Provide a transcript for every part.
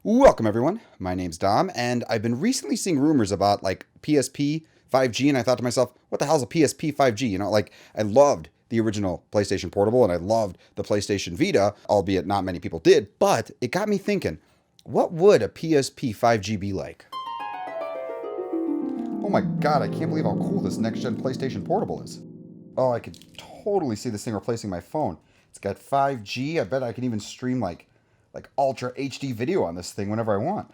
Welcome everyone, my name's Dom, and I've been recently seeing rumors about like PSP 5G, and I thought to myself, what the hell's a PSP 5G? You know, like I loved the original PlayStation Portable and I loved the PlayStation Vita, albeit not many people did, but it got me thinking, what would a PSP 5G be like? Oh my god, I can't believe how cool this next-gen PlayStation Portable is. Oh, I could totally see this thing replacing my phone. It's got 5G, I bet I can even stream like Ultra HD video on this thing whenever I want.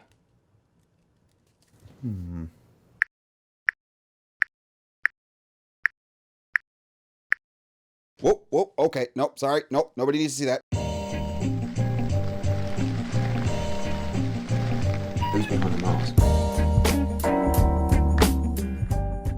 Whoa, okay, nope, sorry, nope, nobody needs to see that. Who's behind the mask?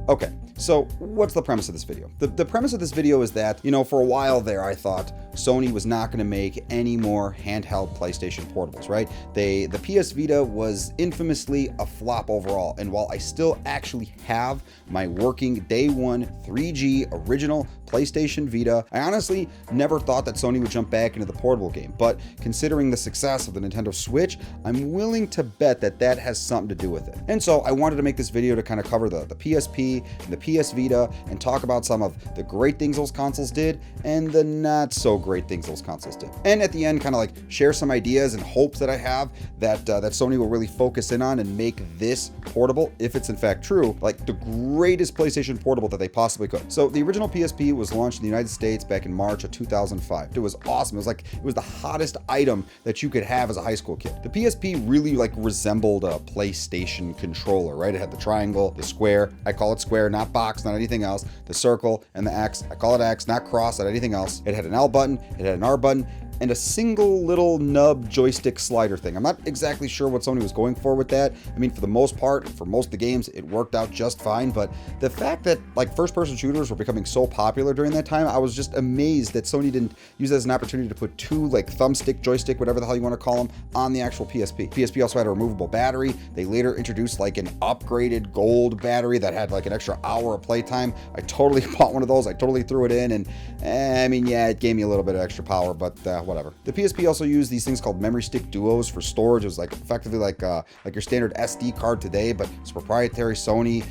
Okay, so what's the premise of this video? The premise of this video is that, you know, for a while there I thought Sony was not going to make any more handheld PlayStation portables, right? The PS Vita was infamously a flop overall, and while I still actually have my working day one 3G original PlayStation Vita, I honestly never thought that Sony would jump back into the portable game, but considering the success of the Nintendo Switch, I'm willing to bet that that has something to do with it. And so I wanted to make this video to kind of cover the PSP and the PS Vita and talk about some of the great things those consoles did and the not so great things those consoles did. And at the end, kind of like share some ideas and hopes that I have that that Sony will really focus in on and make this portable, if it's in fact true, like the greatest PlayStation portable that they possibly could. So the original PSP was launched in the United States back in March of 2005. It was awesome. It was the hottest item that you could have as a high school kid. The PSP really like resembled a PlayStation controller, right? It had the triangle, the square, I call it square, not box, not anything else, the circle, and the X, I call it X, not cross, not anything else. It had an L button, it had an R button, and a single little nub joystick slider thing. I'm not exactly sure what Sony was going for with that. I mean, for the most part, for most of the games, it worked out just fine, but the fact that like first-person shooters were becoming so popular during that time, I was just amazed that Sony didn't use that as an opportunity to put two like thumbstick, joystick, whatever the hell you want to call them, on the actual PSP. PSP also had a removable battery. They later introduced like an upgraded gold battery that had like an extra hour of playtime. I totally bought one of those. I totally threw it in, and I mean, yeah, it gave me a little bit of extra power, but whatever. The PSP also used these things called memory stick duos for storage. It was like effectively like your standard SD card today, but it's a proprietary Sony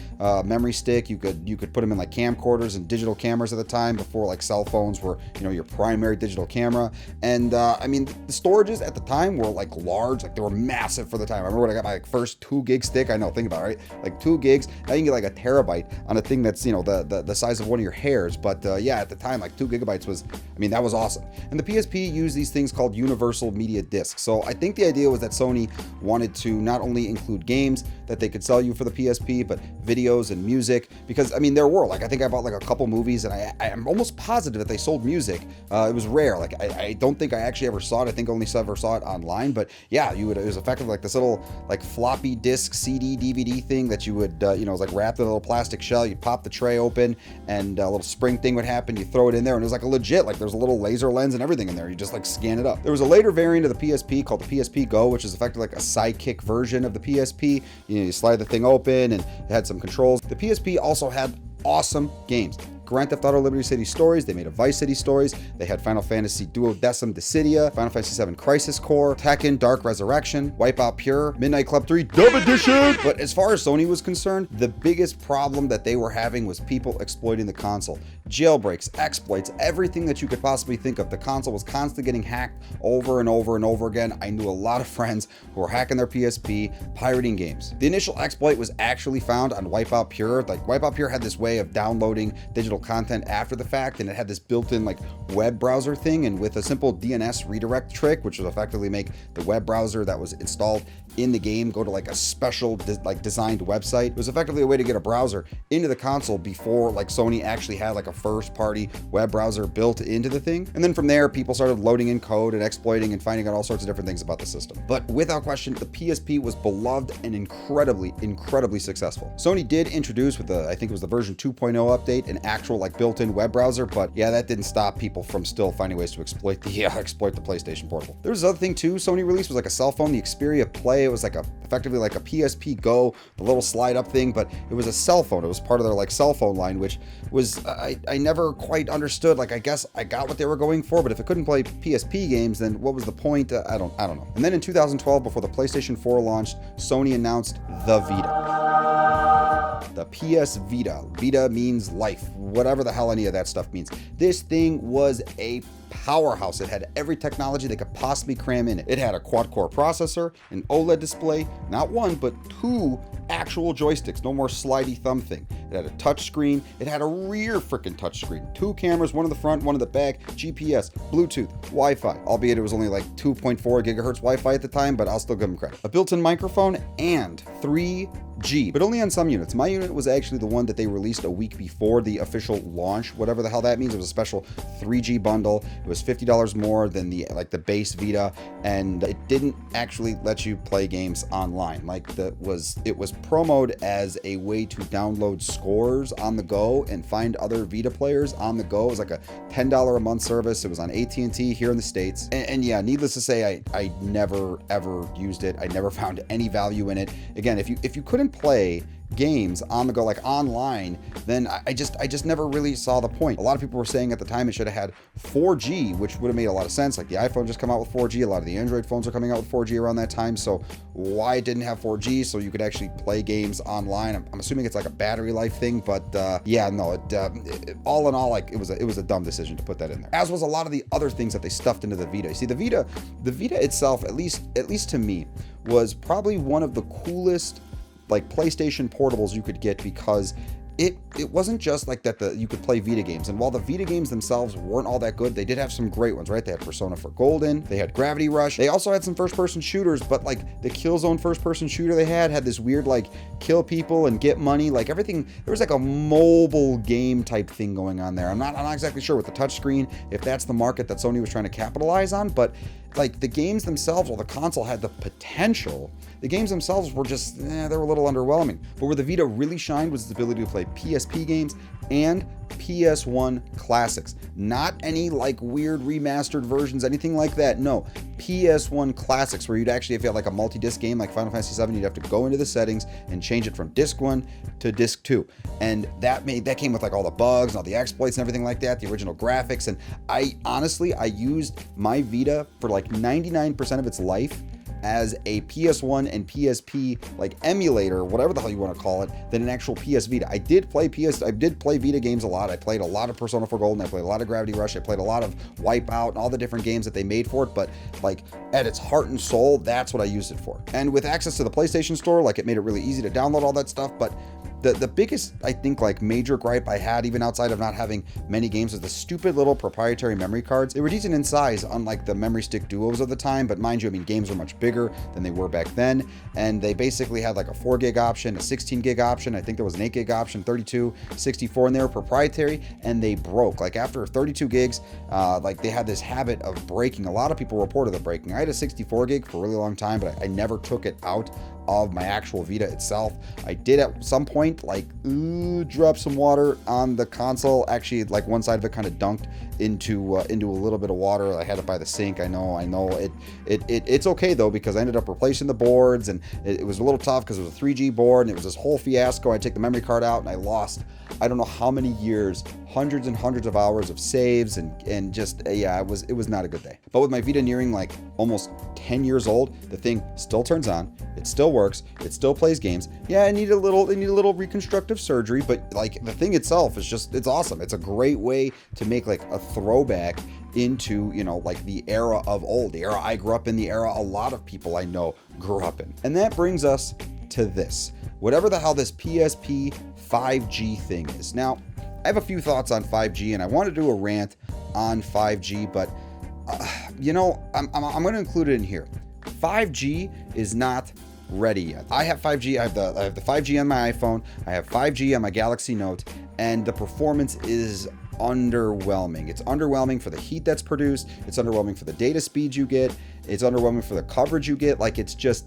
memory stick. You could put them in like camcorders and digital cameras at the time before like cell phones were, you know, your primary digital camera. And I mean, the storages at the time were like large, like they were massive for the time. I remember when I got my like, first 2 gig stick. I know, think about it, right? Like 2 gigs. Now you can get like a terabyte on a thing that's, you know, the size of one of your hairs. But yeah, at the time, like 2 gigabytes was, I mean, that was awesome. And the PSP used these things called universal media discs. So I think the idea was that Sony wanted to not only include games that they could sell you for the PSP, but videos and music, because I mean, there were like, I think I bought like a couple movies, and I am almost positive that they sold music. It was rare. Like I don't think I actually ever saw it. I think only ever saw it online, but yeah, it was effectively like this little like floppy disk CD DVD thing that you would, you know, it was like wrapped in a little plastic shell. You'd pop the tray open and a little spring thing would happen. You throw it in there, and it was like a legit, like there's a little laser lens and everything in there. You just like scan it up. There was a later variant of the PSP called the PSP Go, which is effectively like a sidekick version of the PSP. You know, you slide the thing open and it had some controls. The PSP also had awesome games. Grand Theft Auto Liberty City Stories, they made a Vice City Stories, they had Final Fantasy Duodecim Dissidia, Final Fantasy VII Crisis Core, Tekken Dark Resurrection, Wipeout Pure, Midnight Club 3 Dub Edition! But as far as Sony was concerned, the biggest problem that they were having was people exploiting the console. Jailbreaks, exploits, everything that you could possibly think of. The console was constantly getting hacked over and over and over again. I knew a lot of friends who were hacking their PSP, pirating games. The initial exploit was actually found on Wipeout Pure. Like Wipeout Pure had this way of downloading digital content after the fact, and it had this built-in like web browser thing, and with a simple DNS redirect trick, which would effectively make the web browser that was installed in the game go to like a special designed website. It was effectively a way to get a browser into the console before like Sony actually had like a first-party web browser built into the thing. And then from there, people started loading in code and exploiting and finding out all sorts of different things about the system. But without question, the PSP was beloved and incredibly successful. Sony did introduce with the, I think it was the version 2.0 update, an actual like built-in web browser, but yeah, that didn't stop people from still finding ways to exploit the PlayStation Portable. There was another thing too Sony released was like a cell phone, the Xperia Play. display. It was like effectively like a PSP Go, the little slide up thing, but it was a cell phone. It was part of their like cell phone line, which was I never quite understood. Like, I guess I got what they were going for, but if it couldn't play PSP games, then what was the point? I don't know. And then in 2012, before the PlayStation 4 launched, Sony announced the Vita. The PS Vita. Vita means life, whatever the hell any of that stuff means. This thing was a powerhouse. It had every technology they could possibly cram in it. It had a quad-core processor, an OLED display, not one, but two actual joysticks, no more slidey thumb thing. It had a touch screen. It had a rear freaking touch screen. Two cameras, one in the front, one in the back, GPS, Bluetooth, Wi-Fi, albeit it was only like 2.4 gigahertz Wi-Fi at the time, but I'll still give them credit. A built-in microphone and 3G, but only on some units. My unit was actually the one that they released a week before the official launch, whatever the hell that means. It was a special 3G bundle. It was $50 more than the base Vita, and it didn't actually let you play games online. Like, it was promoted as a way to download scores on the go and find other Vita players on the go. It was like a $10 a month service. It was on AT&T here in the States. And yeah, needless to say, I never ever used it. I never found any value in it. Again, if you couldn't play games on the go, like online, then I just never really saw the point. A lot of people were saying at the time it should have had 4G, which would have made a lot of sense. Like, the iPhone just come out with 4G. A lot of the Android phones are coming out with 4G around that time. So why it didn't have 4G so you could actually play games online? I'm assuming it's like a battery life thing, but yeah, no, all in all, like, it was a dumb decision to put that in there. As was a lot of the other things that they stuffed into the Vita. You see, the Vita itself, at least to me, was probably one of the coolest like PlayStation portables you could get, because it wasn't just like that you could play Vita games. And while the Vita games themselves weren't all that good, they did have some great ones, right? They had Persona 4 Golden, they had Gravity Rush, they also had some first-person shooters, but like the Killzone first-person shooter they had this weird like kill people and get money, like everything. There was like a mobile game type thing going on there. I'm not exactly sure with the touchscreen if that's the market that Sony was trying to capitalize on, but like the games themselves, while the console had the potential, the games themselves were just, they were a little underwhelming. But where the Vita really shined was its ability to play PSP games and PS1 classics. Not any like weird remastered versions, anything like that. No, PS1 classics, where you'd actually, if you had like a multi-disc game like Final Fantasy VII, you'd have to go into the settings and change it from disc 1 to disc 2. And that came with like all the bugs and all the exploits and everything like that, the original graphics. And I used my Vita for like 99% of its life as a PS1 and PSP like emulator, whatever the hell you want to call it, than an actual PS Vita. I did play Vita games a lot. I played a lot of Persona 4 Golden. I played a lot of Gravity Rush. I played a lot of Wipeout and all the different games that they made for it. But like at its heart and soul, that's what I used it for. And with access to the PlayStation Store, like it made it really easy to download all that stuff. But the biggest, I think, like major gripe I had, even outside of not having many games, was the stupid little proprietary memory cards. They were decent in size, unlike the memory stick duos of the time, but mind you, I mean, games were much bigger than they were back then, and they basically had like a 4 gig option, a 16 gig option, I think there was an 8 gig option, 32, 64, and they were proprietary, and they broke. Like after 32 gigs, like they had this habit of breaking. A lot of people reported them breaking. I had a 64 gig for a really long time, but I never took it out of my actual Vita itself. I did at some point like drop some water on the console. Actually, like one side of it kind of dunked into a little bit of water. I had it by the sink. I know it's okay though, because I ended up replacing the boards, and it was a little tough because it was a 3G board and it was this whole fiasco. I take the memory card out and I lost I don't know how many years, hundreds and hundreds of hours of saves, and just yeah, it was not a good day. But with my Vita nearing like almost 10 years old, the thing still turns on, it still works, it still plays games. Yeah, it needed a little reconstructive surgery, but like the thing itself is just, it's awesome. It's a great way to make like a throwback into, you know, like the era of old, the era I grew up in, the era a lot of people I know grew up in. And that brings us to this, whatever the hell this PSP 5G thing is. Now, I have a few thoughts on 5G, and I want to do a rant on 5G, but you know, I'm going to include it in here. 5G is not ready yet. I have 5G. I have the 5G on my iPhone. I have 5G on my Galaxy Note, and the performance is underwhelming. It's underwhelming for the heat that's produced. It's underwhelming for the data speed you get. It's underwhelming for the coverage you get. Like, it's just,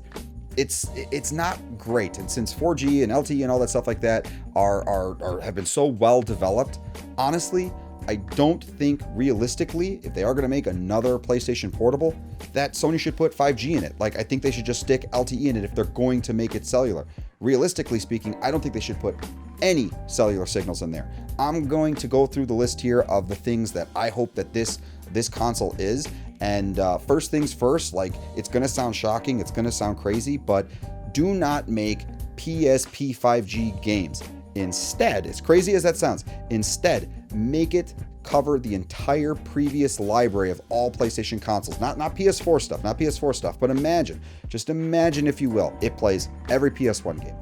it's not great. And since 4G and LTE and all that stuff like that have been so well developed, honestly, I don't think realistically, if they are going to make another PlayStation Portable, that Sony should put 5G in it. Like, I think they should just stick LTE in it if they're going to make it cellular. Realistically speaking, I don't think they should put any cellular signals in there. I'm going to go through the list here of the things that I hope that this console is. And first things first, like, it's going to sound shocking, it's going to sound crazy, but do not make PSP 5G games. Instead, as crazy as that sounds, instead, make it cover the entire previous library of all PlayStation consoles. Not PS4 stuff, but imagine, just imagine if you will, it plays every PS1 game,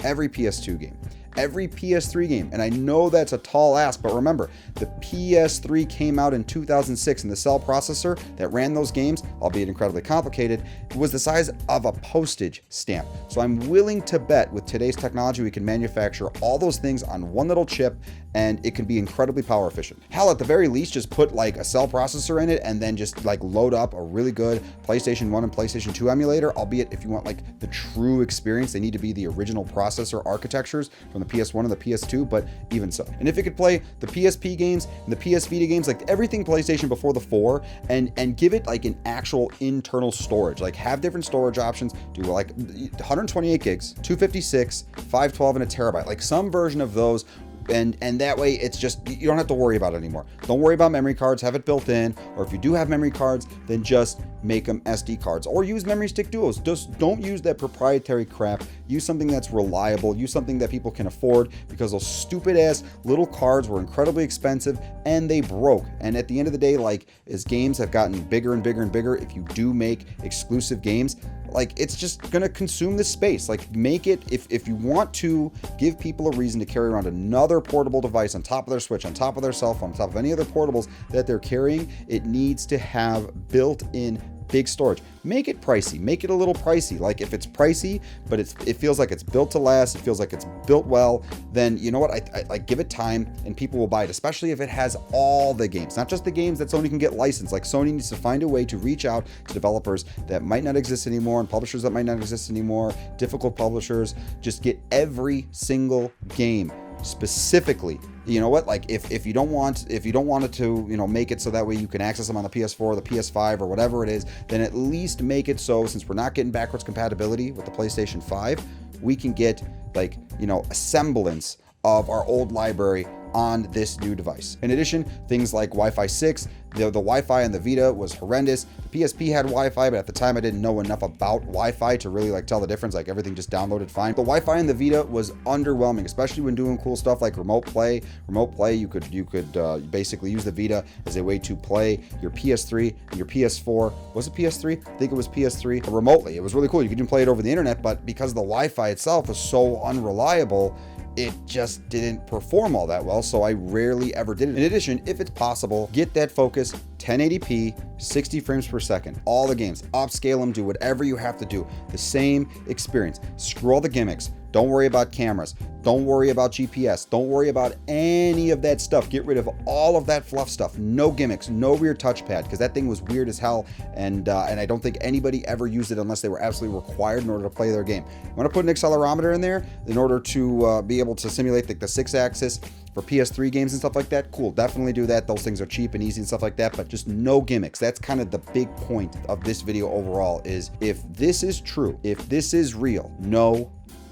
every PS2 game, every PS3 game. And I know that's a tall ask, but remember, the PS3 came out in 2006, and the cell processor that ran those games, albeit incredibly complicated, was the size of a postage stamp. So I'm willing to bet with today's technology, we can manufacture all those things on one little chip, and it can be incredibly power efficient. Hell, at the very least, just put like a cell processor in it and then just like load up a really good PlayStation 1 and PlayStation 2 emulator, albeit if you want like the true experience, they need to be the original processor architectures from the PS1 and the PS2, but even so. And if it could play the PSP games and the PS Vita games, like everything PlayStation before the 4, and give it like an actual internal storage, like have different storage options, do like 128 gigs, 256, 512, and a terabyte, like some version of those. And that way, it's just, you don't have to worry about it anymore. Don't worry about memory cards, have it built in, or if you do have memory cards, then just make them SD cards, or use memory stick duos. Just don't use that proprietary crap. Use something that's reliable, use something that people can afford, because those stupid ass little cards were incredibly expensive and they broke. And at the end of the day, like, as games have gotten bigger and bigger and bigger, if you do make exclusive games, like, it's just gonna consume this space. Like, make it, if you want to give people a reason to carry around another portable device on top of their Switch, on top of their cell phone, on top of any other portables that they're carrying, it needs to have built-in big storage. Make it pricey, make it a little pricey. Like, if it's pricey, but it feels like it's built to last, it feels like it's built well, then you know what, I like, give it time and people will buy it, especially if it has all the games, not just the games that Sony can get licensed. Like, Sony needs to find a way to reach out to developers that might not exist anymore and publishers that might not exist anymore, difficult publishers. Just get every single game specifically. You know what, like, if you don't want it to, you know, make it so that way you can access them on the PS4 or the PS5 or whatever it is, then at least make it so, since we're not getting backwards compatibility with the PlayStation 5, we can get, like, you know, a semblance of our old library on this new device. In addition, things like Wi-Fi 6, the Wi-Fi on the Vita was horrendous. The PSP had Wi-Fi, but at the time I didn't know enough about Wi-Fi to really like tell the difference. Like, everything just downloaded fine. The Wi-Fi in the Vita was underwhelming, especially when doing cool stuff like remote play. You could basically use the Vita as a way to play your PS3 and your PS4. Was it PS3? I think it was PS3 remotely. It was really cool. You could even play it over the internet, but because the Wi-Fi itself was so unreliable, it just didn't perform all that well, so I rarely ever did it. In addition, if it's possible, get that focus 1080p, 60 frames per second. All the games, upscale them, do whatever you have to do. The same experience. Screw all the gimmicks. Don't worry about cameras. Don't worry about GPS. Don't worry about any of that stuff. Get rid of all of that fluff stuff. No gimmicks, no rear touchpad, because that thing was weird as hell, and I don't think anybody ever used it unless they were absolutely required in order to play their game. You want to put an accelerometer in there in order to be able to simulate the 6-axis for PS3 games and stuff like that? Cool, definitely do that. Those things are cheap and easy and stuff like that, but just no gimmicks. That's kind of the big point of this video overall, is if this is true, if this is real, no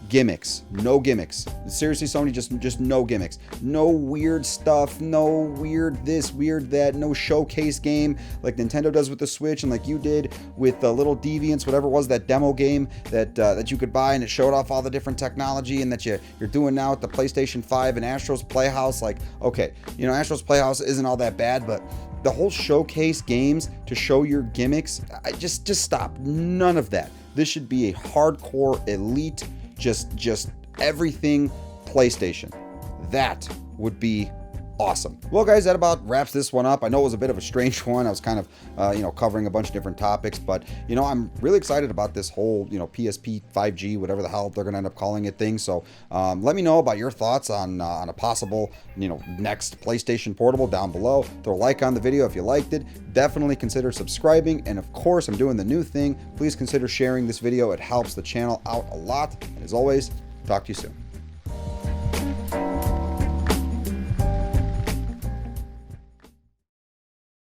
gimmicks. No gimmicks. Seriously, Sony, just no gimmicks. No weird stuff, no weird this, weird that, no showcase game like Nintendo does with the Switch, and like you did with the Little Deviants, whatever it was, that demo game that you could buy, and it showed off all the different technology, and that you're doing now with the PlayStation 5 and Astro's Playhouse. Like, okay, you know, Astro's Playhouse isn't all that bad, but the whole showcase games to show your gimmicks, just stop. None of that. This should be a hardcore elite, just everything PlayStation. That would be awesome. Well, guys, that about wraps this one up. I know it was a bit of a strange one. I was kind of, covering a bunch of different topics, but, I'm really excited about this whole, PSP 5G, whatever the hell they're going to end up calling it thing. So let me know about your thoughts on a possible, next PlayStation Portable down below. Throw a like on the video if you liked it. Definitely consider subscribing. And of course, I'm doing the new thing. Please consider sharing this video. It helps the channel out a lot. And as always, talk to you soon.